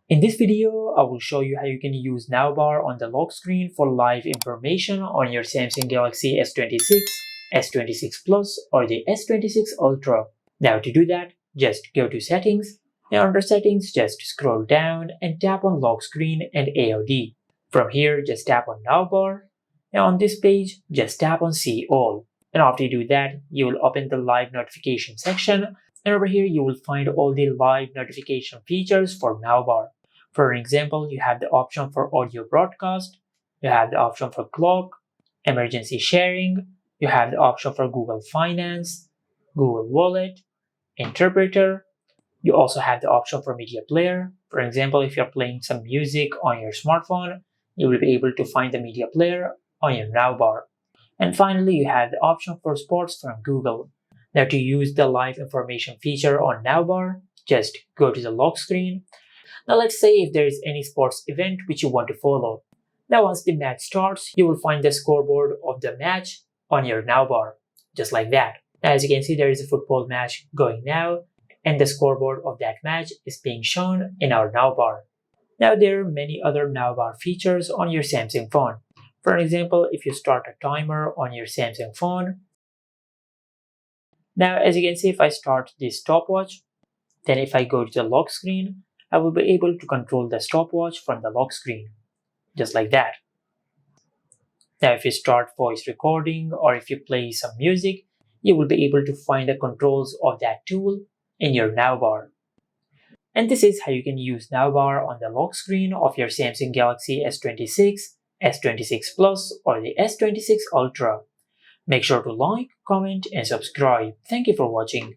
In this video, I will show you how you can use navbar on the lock screen for live information on your Samsung Galaxy S26, S26 Plus or the S26 Ultra. Now to do that, just go to Settings, and under Settings just scroll down and tap on Lock Screen and AOD. From here, just tap on navbar, and on this page, just tap on See All. And after you do that, you will open the live notification section, and over here you will find all the live notification features for navbar. For example, you have the option for audio broadcast, you have the option for clock, emergency sharing, you have the option for Google Finance, Google Wallet, interpreter. You also have the option for media player. For example, if you're playing some music on your smartphone, you will be able to find the media player on your navbar. And finally, you have the option for sports from Google. Now to use the live information feature on navbar, just go to the lock screen. Now let's say if there is any sports event which you want to follow. Now once the match starts, you will find the scoreboard of the match on your navbar, just like that. Now as you can see, there is a football match going now, and the scoreboard of that match is being shown in our navbar. Now there are many other navbar features on your Samsung phone. For example, if you start a timer on your Samsung phone. Now as you can see, if I start this stopwatch, then if I go to the lock screen, I will be able to control the stopwatch from the lock screen, just like that. Now if you start voice recording or if you play some music, you will be able to find the controls of that tool in your navbar. And this is how you can use navbar on the lock screen of your Samsung Galaxy S26, S26 Plus or the S26 Ultra. Make sure to like, comment and subscribe. Thank you for watching.